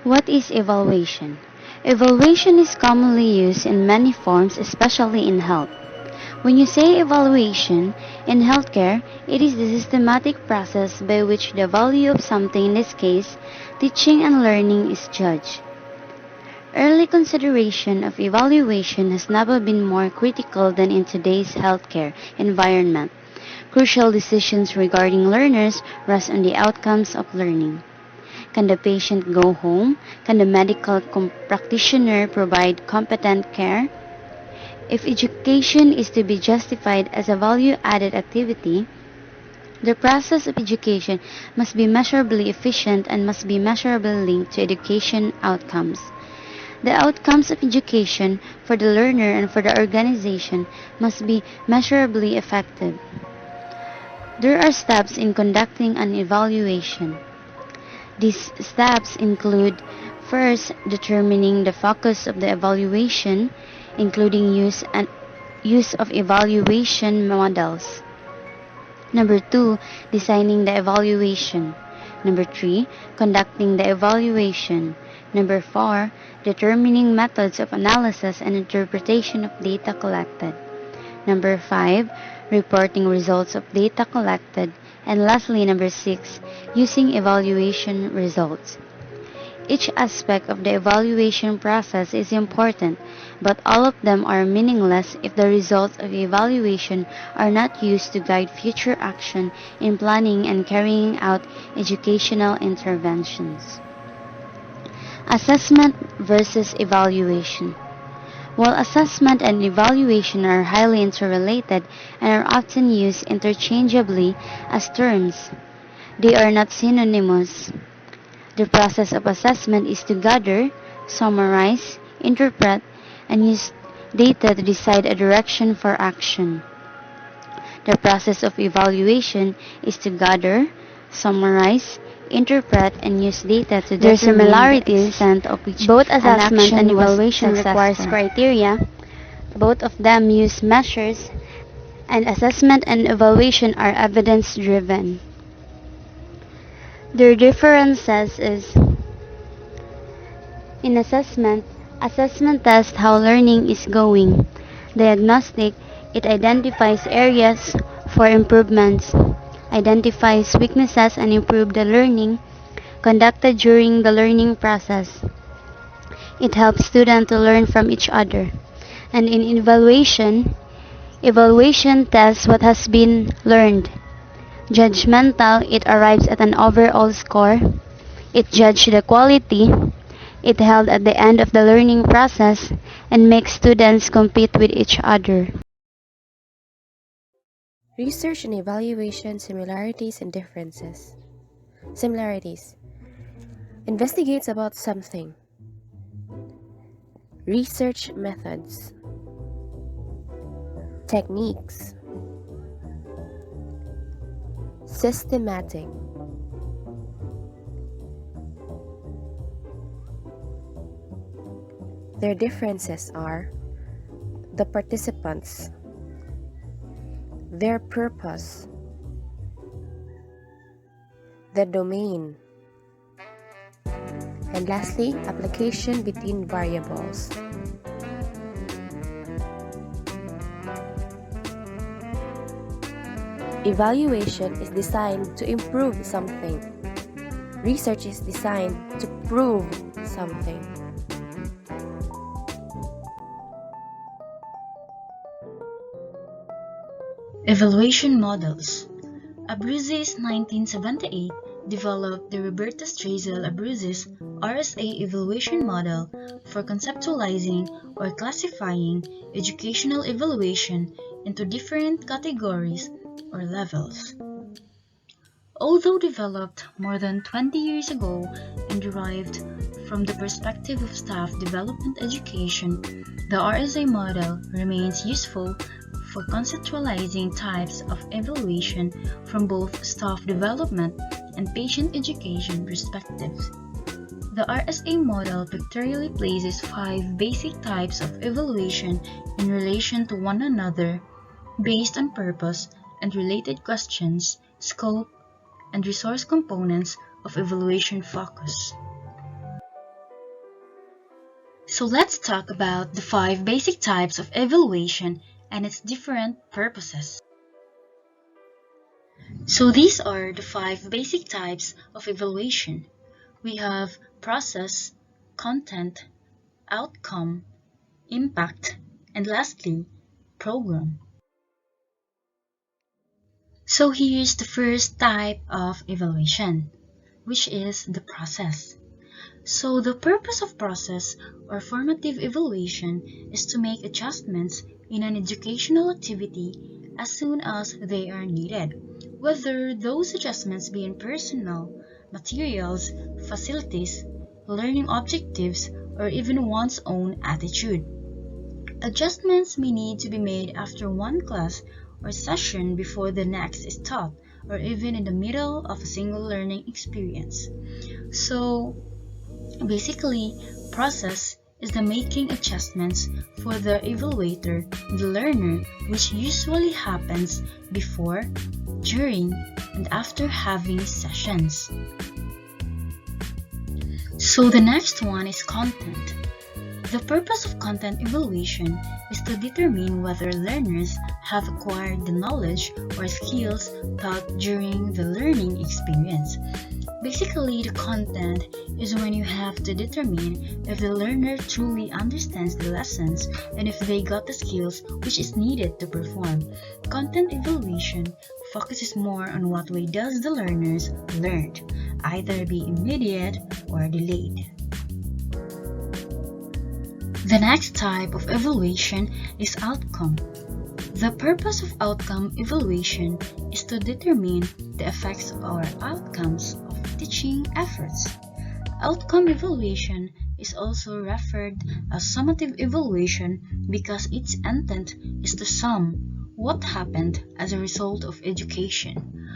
What is evaluation? Evaluation is commonly used in many forms, especially in health. When you say evaluation in healthcare, it is the systematic process by which the value of something, in this case, teaching and learning, is judged. Early consideration of evaluation has never been more critical than in today's healthcare environment. Crucial decisions regarding learners rest on the outcomes of learning. Can the patient go home? Can the medical practitioner provide competent care? If education is to be justified as a value-added activity, the process of education must be measurably efficient and must be measurably linked to education outcomes. The outcomes of education for the learner and for the organization must be measurably effective. There are steps in conducting an evaluation. These steps include: first, determining the focus of the evaluation, including use of evaluation models. Number 2, designing the evaluation. Number 3, conducting the evaluation. Number 4, determining methods of analysis and interpretation of data collected. Number 5, reporting results of data collected. And lastly, number 6, using evaluation results. Each aspect of the evaluation process is important, but all of them are meaningless if the results of evaluation are not used to guide future action in planning and carrying out educational interventions. Assessment versus evaluation. While assessment and evaluation are highly interrelated and are often used interchangeably as terms, they are not synonymous. The process of assessment is to gather, summarize, interpret, and use data to decide a direction for action. The process of evaluation is to gather, summarize, interpret, and use data to Their determine similarities, the extent of which both an assessment action and was evaluation requires successful. criteria. Both of them use measures, and assessment and evaluation are evidence-driven. Their differences is: in assessment tests how learning is going. Diagnostic, it identifies areas for improvements, identifies weaknesses and improve the learning conducted during the learning process. It helps students to learn from each other. And in evaluation tests what has been learned. Judgmental, it arrives at an overall score. It judges the quality. It held at the end of the learning process and makes students compete with each other. Research and evaluation similarities and differences. Similarities. Investigates about something. Research methods. Techniques. Systematic. Their differences are the participants, their purpose, the domain, and lastly, application between variables. Evaluation is designed to improve something. Research is designed to prove something. Evaluation models. Abruzzi's 1978 developed the Roberta Strazel Abruzzi's RSA evaluation model for conceptualizing or classifying educational evaluation into different categories or levels. Although developed more than 20 years ago and derived from the perspective of staff development education, the RSA model remains useful for conceptualizing types of evaluation from both staff development and patient education perspectives. The RSA model pictorially places 5 basic types of evaluation in relation to one another based on purpose and related questions, scope, and resource components of evaluation focus. So let's talk about the 5 basic types of evaluation and its different purposes. So these are the 5 basic types of evaluation. We have process, content, outcome, impact, and lastly, program. So here's the first type of evaluation, which is the process. So the purpose of process or formative evaluation is to make adjustments in an educational activity as soon as they are needed, whether those adjustments be in personnel, materials, facilities, learning objectives, or even one's own attitude. Adjustments may need to be made after one class or session before the next is taught, or even in the middle of a single learning experience. So, basically, process is the making adjustments for the evaluator and the learner, which usually happens before, during, and after having sessions. So the next one is content. The purpose of content evaluation is to determine whether learners have acquired the knowledge or skills taught during the learning experience. Basically, the content is when you have to determine if the learner truly understands the lessons and if they got the skills which is needed to perform. Content evaluation focuses more on what way does the learners learned, either be immediate or delayed. The next type of evaluation is outcome. The purpose of outcome evaluation is to determine the effects or outcomes of teaching efforts. Outcome evaluation is also referred as summative evaluation because its intent is to sum what happened as a result of education.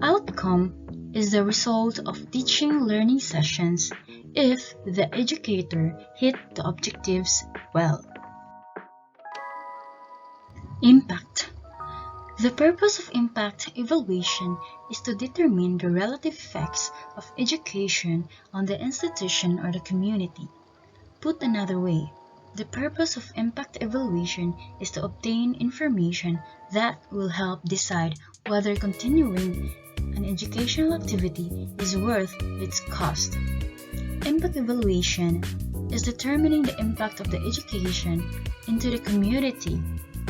Outcome is the result of teaching learning sessions if the educator hit the objectives well. Impact. The purpose of impact evaluation is to determine the relative effects of education on the institution or the community. Put another way, the purpose of impact evaluation is to obtain information that will help decide whether continuing an educational activity is worth its cost. Impact evaluation is determining the impact of the education into the community,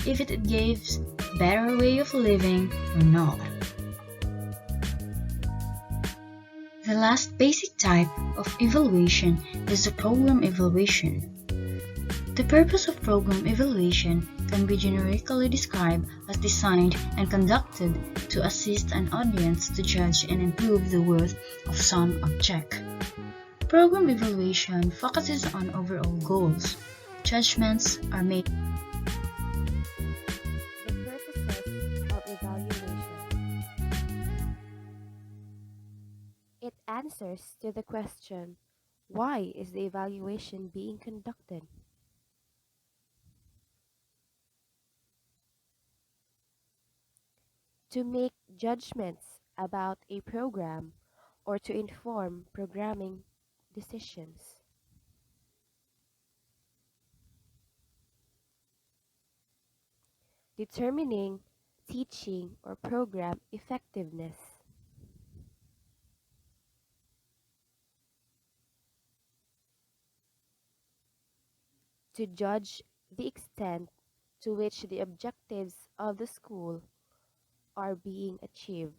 if it gives better way of living or not. The last basic type of evaluation is the program evaluation. The purpose of program evaluation can be generically described as designed and conducted to assist an audience to judge and improve the worth of some object. Program evaluation focuses on overall goals. Judgments are made. The purposes of evaluation. It answers to the question, why is the evaluation being conducted? To make judgments about a program or to inform programming decisions. Determining teaching or program effectiveness. To judge the extent to which the objectives of the school are being achieved.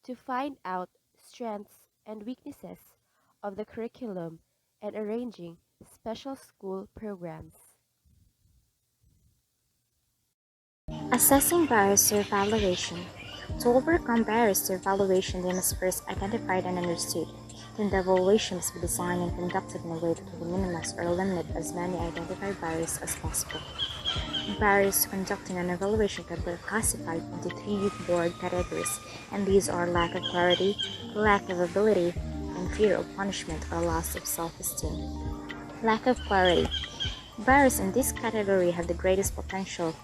To find out strengths and weaknesses of the curriculum and arranging special school programs. Assessing barriers to evaluation. To overcome barriers to evaluation, they must first identified and understood. Then the evaluation must be designed and conducted in a way that will minimize or eliminate as many identified barriers as possible. Barriers to conducting an evaluation can be classified into 3 broad categories, and these are lack of clarity, lack of ability, and fear of punishment or loss of self-esteem. Lack of clarity. Barriers in this category have the greatest potential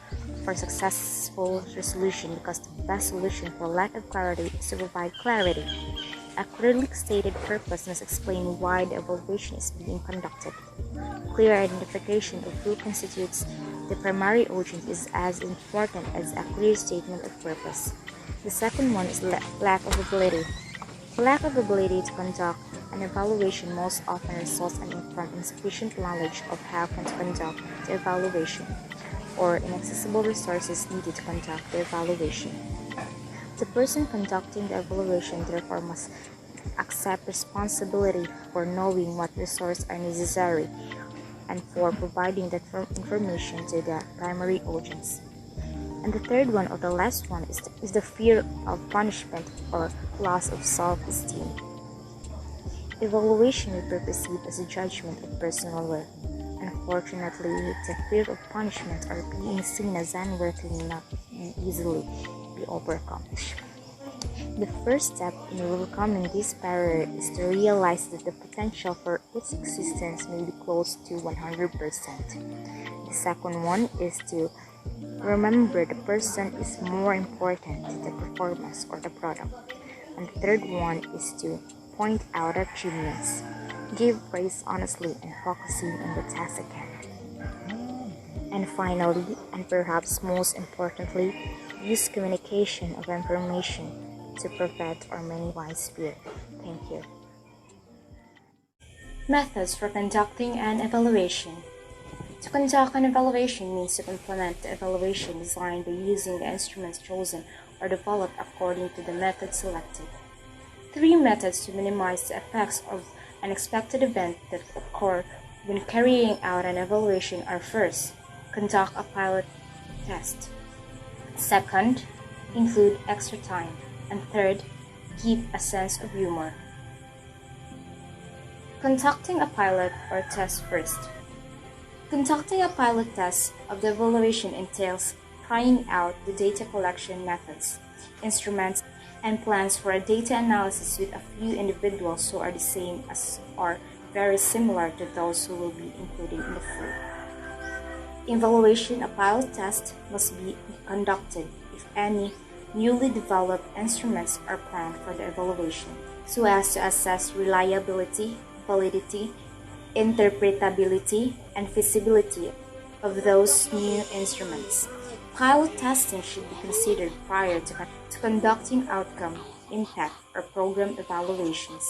for successful resolution because the best solution for lack of clarity is to provide clarity. A clearly stated purpose must explain why the evaluation is being conducted. Clear identification of who constitutes the primary audience is as important as a clear statement of purpose. The second one is lack of ability. Lack of ability to conduct an evaluation most often results from insufficient knowledge of how to conduct the evaluation or inaccessible resources needed to conduct the evaluation. The person conducting the evaluation therefore must accept responsibility for knowing what resources are necessary and for providing that information to the primary audience. And the third one, or the last one, is the fear of punishment or loss of self-esteem. Evaluation will be perceived as a judgment of personal worth. Unfortunately, the fear of punishment or being seen as unworthy cannot easily be overcome. The first step in overcoming this barrier is to realize that the potential for its existence may be close to 100%. The second one is to remember the person is more important than the performance or the product. And the third one is to point out achievements, give praise honestly and focusing on the task at hand. And finally, and perhaps most importantly, use communication of information to prevent or minimize fear. Thank you. Methods for conducting an evaluation. To conduct an evaluation means to implement the evaluation design by using the instruments chosen or developed according to the method selected. 3 methods to minimize the effects of unexpected events that occur when carrying out an evaluation are: first, conduct a pilot test. Second, include extra time. And third, keep a sense of humor. Conducting a pilot or test first. Conducting a pilot test of the evaluation entails trying out the data collection methods, instruments, and plans for a data analysis with a few individuals who are the same as or very similar to those who will be included in the full. Evaluation: a pilot test must be conducted if any newly developed instruments are planned for the evaluation, so as to assess reliability, validity, interpretability, and feasibility of those new instruments. Pilot testing should be considered prior to conducting outcome, impact, or program evaluations.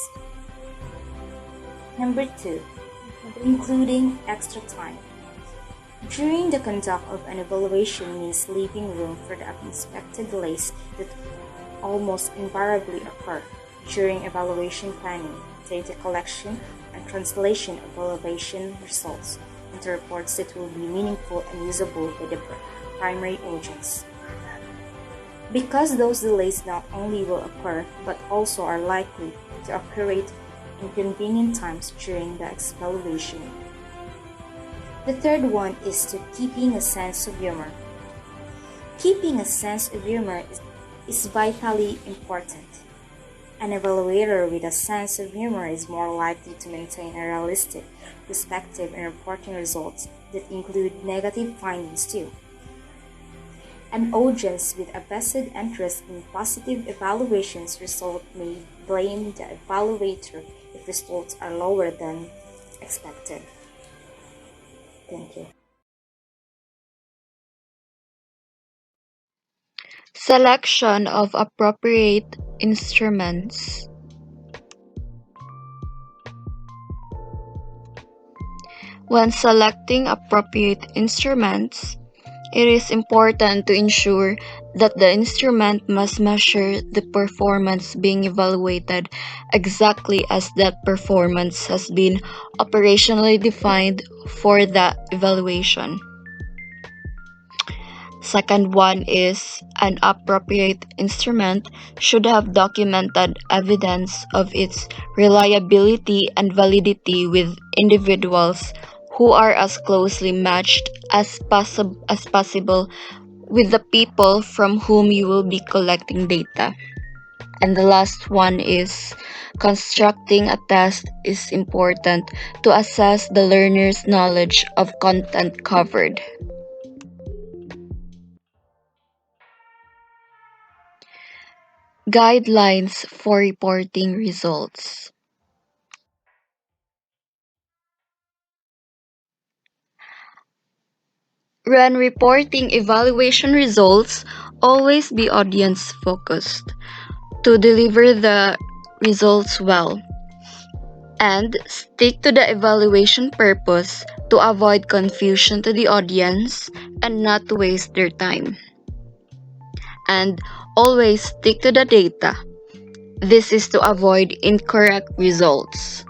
Number 2. Including extra time. During the conduct of an evaluation means leaving room for the unexpected delays that almost invariably occur during evaluation planning, data collection, and translation of evaluation results into reports that will be meaningful and usable by the primary audience. Because those delays not only will occur but also are likely to occur at inconvenient times during the evaluation. The third one is to keeping a sense of humor. Keeping a sense of humor is vitally important. An evaluator with a sense of humor is more likely to maintain a realistic perspective in reporting results that include negative findings too. An audience with a vested interest in positive evaluations result may blame the evaluator if results are lower than expected. Thank you. Selection of appropriate instruments. When selecting appropriate instruments, it is important to ensure that the instrument must measure the performance being evaluated exactly as that performance has been operationally defined for the evaluation. Second one is an appropriate instrument should have documented evidence of its reliability and validity with individuals who are as closely matched as possible with the people from whom you will be collecting data. And the last one is constructing a test is important to assess the learner's knowledge of content covered. Guidelines for reporting results. When reporting evaluation results, always be audience focused to deliver the results well, and stick to the evaluation purpose to avoid confusion to the audience and not to waste their time. And always stick to the data. This is to avoid incorrect results.